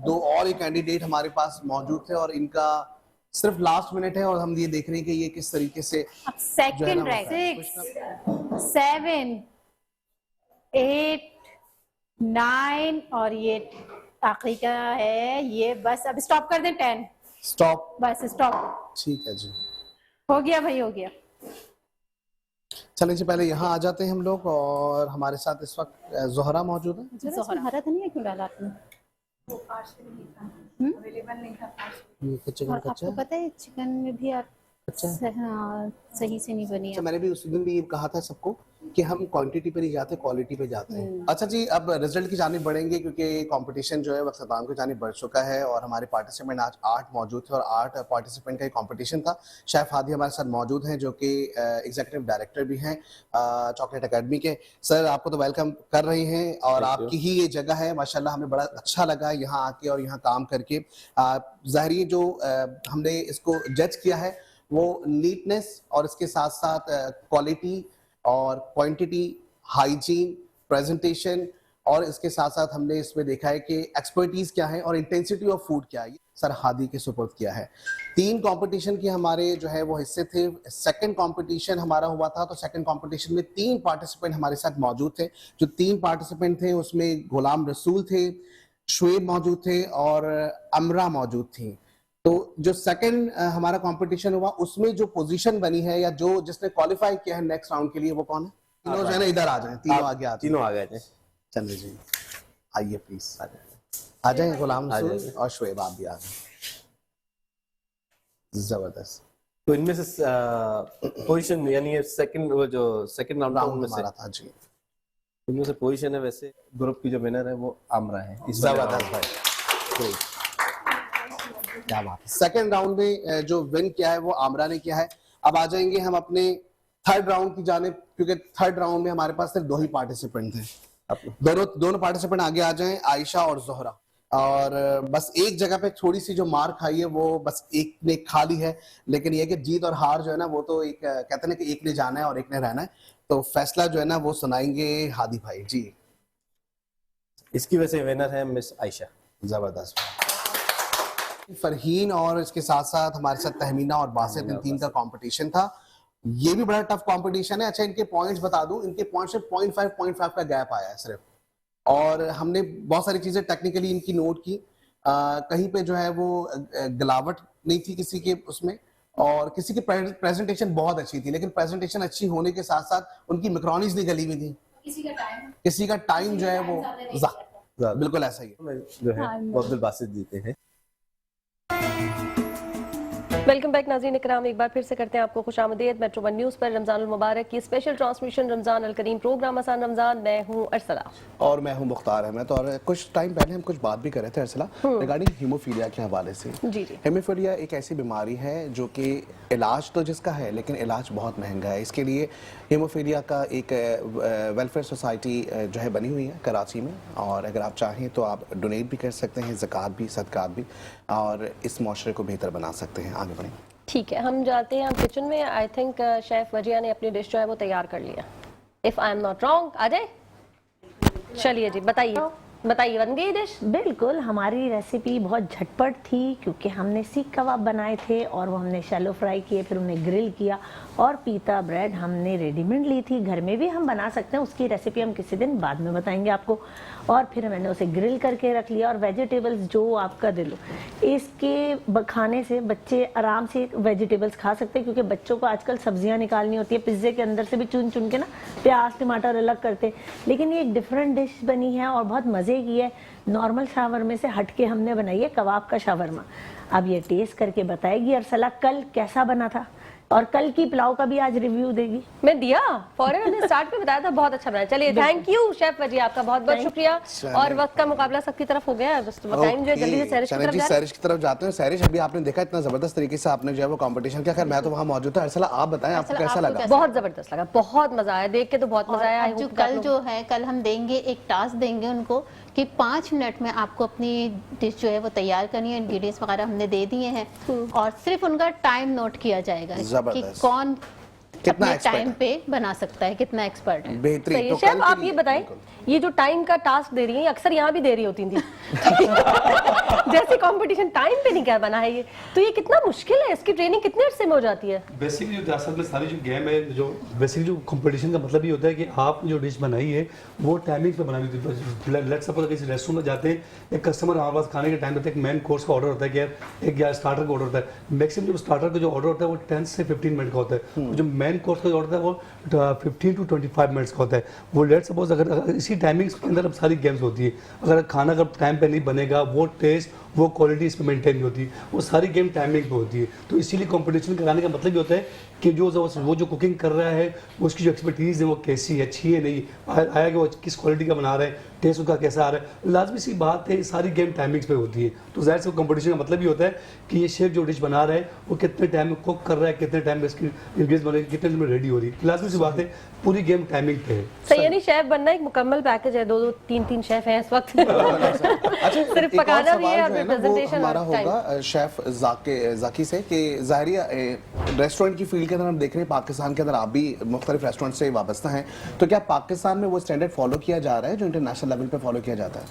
2 और ही कैंडिडेट हमारे पास मौजूद थे, और इनका सिर्फ लास्ट मिनट है और हम ये देख रहे हैं कि ये किस तरीके से सेकंड रैंक 6 7 8 9 और ये आखिरी का है ये। बस अब स्टॉप कर दें। 10 स्टॉप, बस स्टॉप। ठीक है जी, हो गया भाई, हो गया। चलें जी, पहले यहाँ आ जाते हैं हम लोग, और हमारे साथ इस वक्त जोहरा मौजूद है। जोहरा धनिया क्यों डाला आपने? ये चिकन और कच्चा आपको पता है चिकन में भी आप सही से नहीं बनी है। मैंने भी उस दिन भी कहा था सबको कि हम क्वांटिटी पे नहीं जाते, क्वालिटी पे जाते हैं। अच्छा जी, अब रिजल्ट की जानिब बढ़ेंगे क्योंकि कंपटीशन जो है वो अख्ताम की जानिब बढ़ चुका है, और हमारे पार्टिसिपेंट आज 8 मौजूद थे, और 8 पार्टिसिपेंट का कंपटीशन था। शेफ हादी हमारे साथ मौजूद हैं, जो कि एग्जीक्यूटिव डायरेक्टर भी हैं चॉकलेट एकेडमी के। सर, आपको तो वेलकम कर रहे हैं, और आपकी ही ये जगह है, माशाल्लाह हमें बड़ा अच्छा लगा यहाँ आके और यहाँ काम करके। ज़ाहिर जो हमने इसको जज किया है वो नीटनेस और इसके साथ साथ क्वालिटी और क्वांटिटी, हाइजीन, प्रेजेंटेशन, और इसके साथ साथ हमने इसमें देखा है कि एक्सपर्टीज क्या है और इंटेंसिटी ऑफ फूड क्या है, सर हादी के सुपुर्द किया है। 3 कंपटीशन के हमारे जो है वो हिस्से थे। सेकंड कंपटीशन हमारा हुआ था, तो सेकंड कंपटीशन में 3 पार्टिसिपेंट हमारे साथ मौजूद थे। जो 3 पार्टिसिपेंट थे उसमें गुलाम रसूल थे, शुएब मौजूद थे और अमरा मौजूद थी। तो जो सेकंड हमारा कंपटीशन हुआ उसमें जो पोजीशन बनी है या जो जिसने क्वालिफाई किया है नेक्स्ट राउंड के लिए, वो कौन है? तीनों जो है ना इधर आ जाएं, तीनों आगे आते हैं। तीनों आ गए थे। चलिए जी, आइए प्लीज आ जाएं। गुलाम रसूल और शुएब आप भी आ जाएं। जबरदस्त। तो इनमें से पोजीशन यानी सेकंड, वो जो सेकंड राउंड में हमारा था जी, इनमें से पोजीशन है, वैसे ग्रुप की जो विनर है वो आमरा है। जबरदस्त भाई, क्या बात है। सेकंड राउंड में जो विन किया है वो आमरा ने किया है। अब आ जाएंगे हम अपने थर्ड राउंड की जानिब, क्योंकि थर्ड राउंड में हमारे पास सिर्फ 2 ही पार्टिसिपेंट थे। दोनों पार्टिसिपेंट आगे आ जाएं, आयशा और जोहरा। और बस एक जगह पे थोड़ी सी जो मार खाई है वो बस एक ने खा ली है, लेकिन ये कि जीत और हार जो है ना वो तो एक कहते हैं कि एक ने जाना है और एक ने रहना है। तो फैसला जो है ना वो सुनाएंगे हादी भाई जी। इसकी वजह से विनर है मिस आयशा। जबरदस्त। फरहीन और इसके साथ साथ हमारे साथ तहमीना और बासित, इन 3 का कंपटीशन था। ये भी बड़ा टफ कंपटीशन है। अच्छा, इनके पॉइंट्स बता दूं, इनके पॉइंट्स से 0.5 का गैप आया है सिर्फ, और हमने बहुत सारी चीजें टेक्निकली इनकी नोट की। कहीं पे जो है वो गिलावट नहीं थी किसी के उसमें, और किसी की प्रेजेंटेशन बहुत अच्छी थी, लेकिन प्रेजेंटेशन अच्छी होने के साथ साथ उनकी मैक्रोनीज नहीं गली हुई थी। किसी का टाइम जो है वो बिल्कुल ऐसा ही है। जो है वो अब्दुल बासित जीते हैं। वेलकम बैक नाज़रीन इकराम, एक बार फिर से करते हैं आपको खुशामदीद मेट्रो 1 न्यूज़ पर। रमज़ान अल मुबारक की स्पेशल ट्रांसमिशन रमज़ान अल करीम प्रोग्राम आसान रमज़ान। मैं हूँ अरसला और मैं हूँ मुख्तार अहमद। और कुछ टाइम पहले हम कुछ बात भी कर रहे थे अरसला रिगार्डिंग हीमोफीलिया के हवाले से। जी जी, हीमोफीलिया एक ऐसी बीमारी है जो कि इलाज तो जिसका है लेकिन इलाज बहुत महंगा है। इसके लिए हीमोफीलिया का एक वेलफेयर सोसाइटी जो है बनी हुई है कराची में, और अगर आप चाहें तो आप डोनेट भी कर सकते हैं, ज़कात भी, सदकात भी, और इस माशरे को बेहतर बना सकते हैं। आगे बढ़ें। ठीक है, हम जाते हैं हम किचन में। आई थिंक शेफ वजिया ने अपनी डिश जो है वो तैयार कर लिया, if I am not wrong. आ जाए, चलिए जी बताइए। बताइए, बन गई डिश? बिल्कुल, हमारी रेसिपी बहुत झटपट थी क्योंकि हमने सीख कबाब बनाए थे और वो हमने शैलो फ्राई किए, फिर उन्हें ग्रिल किया, और पीता ब्रेड हमने रेडीमेड ली थी, घर में भी हम बना सकते हैं, उसकी रेसिपी हम किसी दिन बाद में बताएंगे आपको। और फिर मैंने उसे ग्रिल करके रख लिया, और वेजिटेबल्स जो आपका दिल हो, इसके खाने से बच्चे आराम से वेजिटेबल्स खा सकते हैं, क्योंकि बच्चों को आजकल सब्जियां निकालनी होती है, पिज्ज़े के अंदर से भी चुन चुन के ना प्याज टमाटर अलग करते, लेकिन ये एक डिफरेंट डिश बनी है और बहुत मज़े की है। नॉर्मल शावरमा से हट के हमने बनाई है कबाब का शावरमा। अब ये टेस्ट करके बताएगी अरसला कल कैसा बना था, और कल की पुलाव का भी आज रिव्यू देगी। मैं दिया फौरन, हमने स्टार्ट में बताया था, बहुत अच्छा बनाया। चलिए, थैंक यू शेफ वजी, आपका बहुत बहुत शुक्रिया। और वक्त का मुकाबला सबकी तरफ हो गया है, बस टाइम जो है जल्दी से सहरिश की तरफ जा रहे हैं। सहरिश की तरफ जाते हैं। सहरिश, अभी आपने देखा इतना जबरदस्त तरीके से आपने जो है वो कंपटीशन किया, खैर मैं तो वहाँ मौजूद था। अरसला आप बताएं, आपको कैसा लगा? बहुत जबरदस्त लगा, बहुत मजा आया, देख के तो बहुत मजा आया। जो कल जो है, कल हम देंगे एक टास्क देंगे उनको कि 5 मिनट में आपको अपनी डिश जो है वो तैयार करनी है। इंग्रेडिएंट्स वगैरह हमने दे दिए हैं और सिर्फ उनका टाइम नोट किया जाएगा कि कौन कितना अपने टाइम पे बना सकता है, कितना एक्सपर्ट है। बेहतरीन। तो शेफ आप ये बताएं, ये जो टाइम का टास्क दे रही है अक्सर यहाँ भी दे रही होती थी जैसे कंपटीशन टाइम पे नहीं क्या बना है ये, तो ये कितना मुश्किल है, इसकी ट्रेनिंग कितने अरसे में हो जाती है? बेसिकली जो असल में सारी जो गेम है, जो बेसिकली जो कंपटीशन का मतलब ये होता है कि आप जो डिश बनाई है वो टाइमिंग पे बनानी होती है। लेट्स सपोज किसी रेस्टोरेंट में जाते हैं, एक कस्टमर हमारे पास खाने के टाइम होता है, एक मेन कोर्स का ऑर्डर होता है कि यार एक या स्टार्टर का ऑर्डर होता है। मैक्सिमम जो स्टार्टर का जो ऑर्डर होता है वो 10 से 15 मिनट का होता है, जो मेन कोर्स का ऑर्डर है वो 15 to 25 मिनट्स का होता है। वो लेट्स सपोज अगर इसी टाइमिंग्स के अंदर सारी गेम्स होती है, अगर खाना अगर टाइम पे नहीं बनेगा, वो टेस्ट वो क्वालिटी इसमें मेंटेन नहीं होती, वो सारी गेम टाइमिंग पे होती है। तो इसीलिए कंपटीशन कराने का मतलब ये होता है कि वो जो कुकिंग कर रहा है उसकी जो एक्सपर्टीज़ है वो कैसी है, अच्छी है नहीं आया कि वो किस क्वालिटी का बना रहा है, टेस्ट उसका कैसा आ रहा है। लाजमी सी बात है, सारी गेम टाइमिंग्स पे होती है। तो जाहिर से कंपटीशन का मतलब ये होता है कि ये शेफ जो डिश बना रहा है वो कितने टाइम में कुक कर रहा है, कितने टाइम में इसकी इंग्रेडिएंट्स बनेगी, कितने टाइम में रेडी हो रही है। लाजमी सी बात है, पूरी गेम टाइमिंग पे है। सही, यानी शेफ बनना एक मुकम्मल पैकेज है, 2-2 3-3 शेफ हैं इस वक्त सिर्फ पकाना भी है और प्रेजेंटेशन हमारा होगा शेफ जाकी से कि ज़ाहिरिया रेस्टोरेंट की फील्ड के अंदर हम देख रहे हैं पाकिस्तान के अंदर आप भी मुख्तलिफ रेस्टोरेंट से वाबस्ता हैं, तो क्या पाकिस्तान में वो स्टैंडर्ड फॉलो किया जा रहा है जो इंटरनेशनल लेवल पे फॉलो किया जाता है?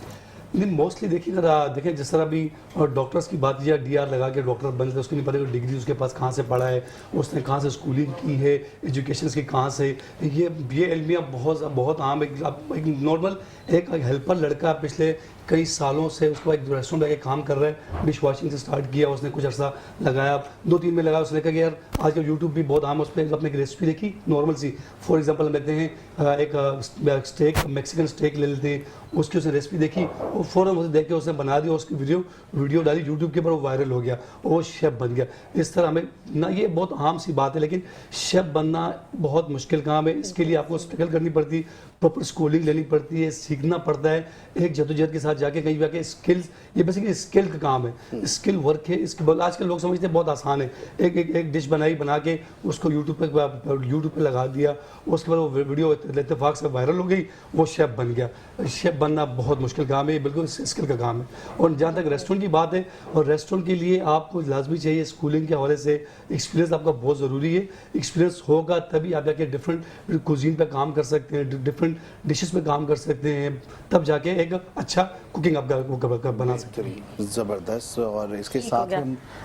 नहीं, मोस्टली देखिए, अगर देखें जिस तरह अभी डॉक्टर्स की बात या डीआर लगा के डॉक्टर बन जाए, उसको नहीं पता कि डिग्री उसके पास कहाँ से पढ़ा है, उसने कहाँ से स्कूलिंग की है, एजुकेशन की कहाँ से, ये इल्मिया बहुत आम है। एक नॉर्मल एक हेल्पर लड़का पिछले कई सालों से उसके बाद एक रेस्टोरेंट में काम कर रहा है, डिश वॉशिंग से स्टार्ट किया उसने, कुछ अर्सा लगाया, 2-3 में लगाया, उसने कहा कि यार आजकल यूट्यूब भी बहुत आम है, उस पर अपने एक रेसिपी देखी नॉर्मल सी। फॉर एग्जांपल हम लेते हैं एक स्टेक, मैक्सिकन स्टेक ले लेते हैं, उसकी उसने रेसिपी देखी, वो फ़ौरन उसे देख के उसने बना दिया, उसकी वीडियो डाली यूट्यूब के ऊपर, वो वायरल हो गया और वो शेफ़ बन गया। इस तरह हमें ना, ये बहुत आम सी बात है, लेकिन शेफ़ बनना बहुत मुश्किल काम है। इसके लिए आपको स्ट्रगल करनी पड़ती, प्रॉपर स्कूलिंग लेनी पड़ती है, सीखना पड़ता है, एक जद्दोजहद के साथ जाके कहीं जाके स्किल्स, ये बेसिकली स्किल का काम है, स्किल वर्क है। इसके बाद आजकल लोग समझते हैं बहुत आसान है, एक डिश बना के उसको यूट्यूब पे लगा दिया, उसके बाद वो वीडियो इत्तेफाक से वायरल हो गई, वो शेफ़ बन गया। शेफ़ बनना बहुत मुश्किल काम है, बिल्कुल स्किल का काम है। और जहाँ तक रेस्टोरेंट की बात है, और रेस्टोरेंट के लिए आपको लाजमी चाहिए स्कूलिंग के हवाले से एक्सपीरियंस आपका बहुत ज़रूरी है। एक्सपीरियंस होगा तभी आप जाके डिफरेंट कुजीन पे काम कर सकते हैं, डिफरेंट डिशेस पे काम कर सकते हैं, तब जाके एक अच्छा कुकिंग आप बना सकते हैं। ज़बरदस्त। और इसके साथ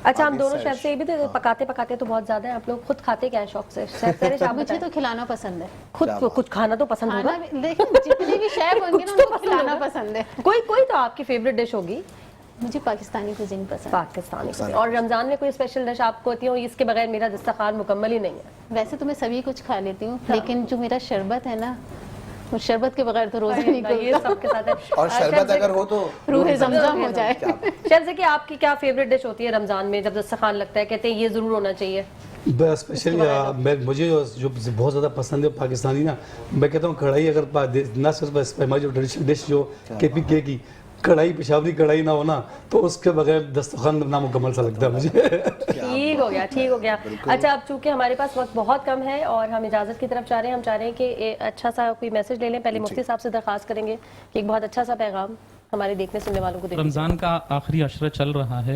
अच्छा, हम दोनों शेफ से ये भी तो पकाते तो बहुत ज़्यादा है, आप लोग खुद खाते क्या है शौक से? मुझे तो खिलाना पसंद है, खुद खाना तो पसंद होगा, लेकिन जितने भी शेफ होंगे ना उनको खिलाना पसंद है। कोई तो आपकी फेवरेट डिश होगी? मुझे पाकिस्तानी कुजीन पसंद है। पाकिस्तानी। और रमजान में कोई स्पेशल डिश आपको होती हो इसके बगैर मेरा दस्तरखान मुकम्मल ही नहीं है? वैसे तो मैं सभी कुछ खा लेती हूँ, लेकिन जो मेरा शरबत है ना, वो शरबत के बगैर तो रोज़ा नहीं खुलता। ये सबके साथ है। और शरबत अगर हो तो रूह ज़मज़म हो जाए। शेफ से कि आपकी क्या फेवरेट डिश होती है रमजान में जब दस्तरखान लगता है, कहते हैं ये जरूर होना चाहिए? स्पेशली मुझे जो बहुत ज़्यादा पसंद है पाकिस्तानी ना, मैं कहता हूँ कढ़ाई, अगर ना सिर्फ हमारी जो ट्रेडिशनल डिश जो KPK की कढ़ाई, पेशावरी कढ़ाई ना हो ना, तो उसके बगैर दस्तरखान नामुकम्मल सा लगता है मुझे। ठीक हो गया। अच्छा, अब चूंकि हमारे पास वक्त बहुत कम है और हम इजाज़त की तरफ चाह रहे हैं, हम चाह रहे हैं कि अच्छा सा कोई मैसेज ले लें। पहले मुफ्ती साहब से दरख्वास्त करेंगे कि एक बहुत अच्छा सा पैगाम। हमारे देखने सुनने वालों को देते रमज़ान का आखिरी अशरा चल रहा है,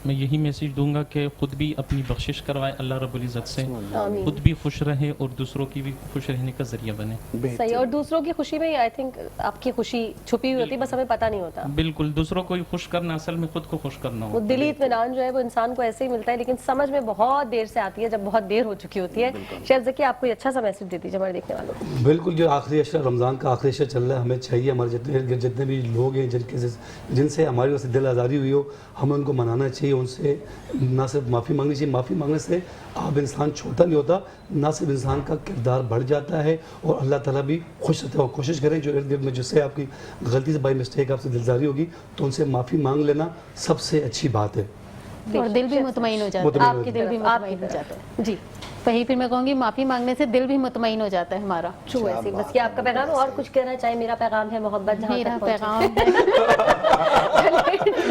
मैं यही मैसेज दूंगा कि खुद भी अपनी बख्शिश करवाए अल्लाह रब्बुल इज़्ज़त से, आमीन। खुद भी खुश रहे और दूसरों की भी खुश रहने का जरिया बने। सही। और दूसरों की खुशी में आई थिंक आपकी खुशी छुपी हुई होती है, बस हमें पता नहीं होता। बिल्कुल, दूसरों को ही खुश करना असल में खुद को खुश करना वो होता दिली इत्मीनान जो है वो इंसान को ऐसे ही मिलता है, लेकिन समझ में बहुत देर से आती है जब बहुत देर हो चुकी होती है। शेफ ज़की, आप कोई अच्छा सा मैसेज दे दीजिए हमारे देखने वालों को। बिल्कुल, जो आखिरी अशरा रमज़ान का आखिरी अशरा चल रहा है, हमें चाहिए हमारे जितने भी लोग हैं जिनसे हमारी वजह से दिल आज़ारी हुई हो, हमें उनको मनाना चाहिए, उनसे ना सिर्फ माफ़ी मांगनी चाहिए। माफ़ी मांगने से आप इंसान छोटा नहीं होता, ना सिर्फ इंसान का किरदार बढ़ जाता है और अल्लाह ताला भी खुश रहता है। और कोशिश करें जो इर्द गिर्द में जिससे आपकी गलती से बाई मिस्टेक आपसे दिलजारी होगी तो उनसे माफ़ी मांग लेना सबसे अच्छी बात है और दिल भी मुतमईन हो जाता है, आपके दिल भी मुतमईन हो जाता है जी। वही फिर मैं कहूँगी माफ़ी मांगने से दिल भी मुतमईन हो जाता है हमारा। ट्रू, ऐसे बस ये आपका पैगाम है। और कुछ कहना चाहे? मेरा पैगाम है मोहब्बत, जहाँ मेरा तक पहुंचे। पैगाम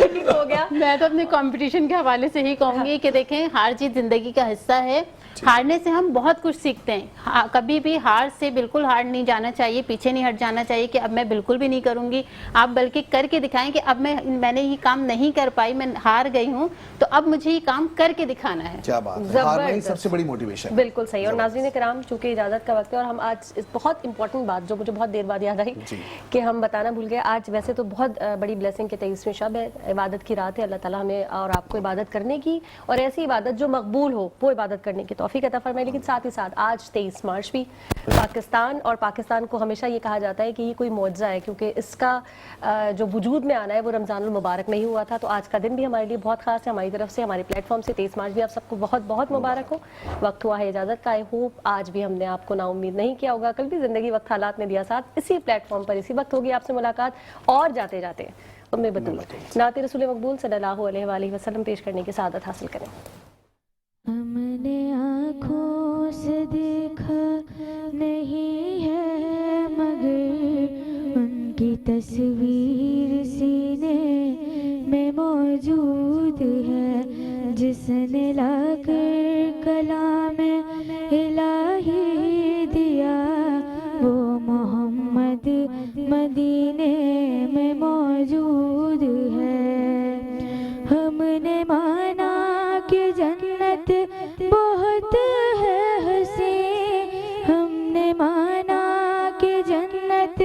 ठीक हो गया। मैं तो अपने कंपटीशन के हवाले से ही कहूँगी कि देखें, हार जीत जिंदगी का हिस्सा है। हारने से हम बहुत कुछ सीखते हैं। कभी भी हार से बिल्कुल हार नहीं जाना चाहिए, पीछे नहीं हट जाना चाहिए कि अब मैं बिल्कुल भी नहीं करूंगी। आप बल्कि करके दिखाएं कि अब मैंने ये काम नहीं कर पाई, मैं हार गई हूँ, तो अब मुझे ये काम करके दिखाना है। क्या बात है, हारना ही सबसे बड़ी मोटिवेशन। बिल्कुल सही। और नाज़रीन कराम, चूंकि इजाज़त का वक्त है और हम आज इस बहुत इंपॉर्टेंट बात जो मुझे बहुत देर बाद याद आई कि हम बताना भूल गए, आज वैसे तो बहुत बड़ी ब्लेसिंग के 23वें शब है, इबादत की रात है। अल्लाह ताला हमें और आपको इबादत करने की और ऐसी इबादत जो मकबूल हो वो इबादत करने की तौफीक अता फरमाए। लेकिन साथ ही साथ आज 23 मार्च भी पाकिस्तान, और पाकिस्तान को हमेशा ये कहा जाता है कि ये कोई मौजज़ा है क्योंकि इसका जो वजूद में आना है वो रमज़ानुल मुबारक नहीं हुआ था। तो आज का दिन भी हमारे लिए बहुत खास है, हमारी तरफ से, हमारे प्लेटफॉर्म से 23 मार्च भी आप सबको बहुत बहुत मुबारक हो। वक्त हुआ है इजाज़त का। आई होप आज भी हमने आपको नाउम्मीद नहीं किया होगा, कल भी ज़िंदगी वक्त हालात ने दिया साथ। इसी प्लेटफॉर्म पर इसी वक्त होगी आपसे मुलाकात। और जाते जाते उम्मे बतूल नाते रसूल मकबूल सल्लल्लाहु अलैहि वसल्लम पेश करने की सादत हासिल करें। हमने आँखों से देखा नहीं है मगर उनकी तस्वीर सीने में मौजूद है, जिसने लाकर कलाम इलाही दिया वो मोहम्मद मदीने में मौजूद है। हमने माना कि जन्नत बहुत है हंसी, हमने माना कि जन्नत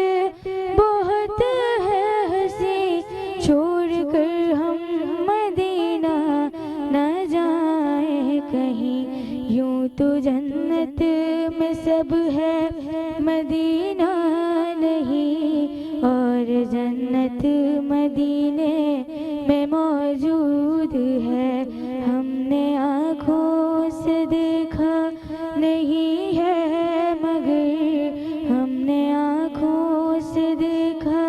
बहुत है हंसी, छोड़कर हम मदीना न जाए कहीं। यूं तो जन्नत में सब है, मदीना नहीं, और जन्नत मदीने में मौजूद है। हमने आँखों से देखा नहीं है मगर, हमने आँखों से देखा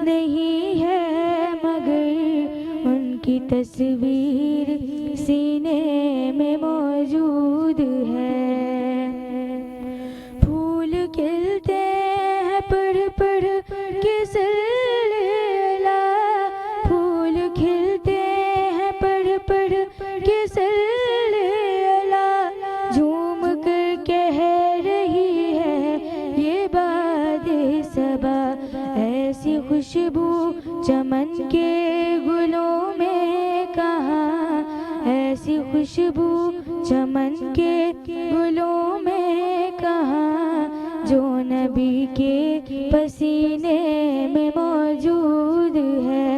नहीं है मगर उनकी तस्वीर सीने में मौजूद है। फूल खिलते हैं पढ़ पढ़ के सल्ला, फूल खिलते हैं पढ़ पढ़ के सल्ला, झूम कर कह रही है ये बात सबा। ऐसी खुशबू चमन के गुलों में कहाँ, ऐसी खुशबू चमन के गुलों में कहाँ, जो नबी के पसीने में मौजूद है।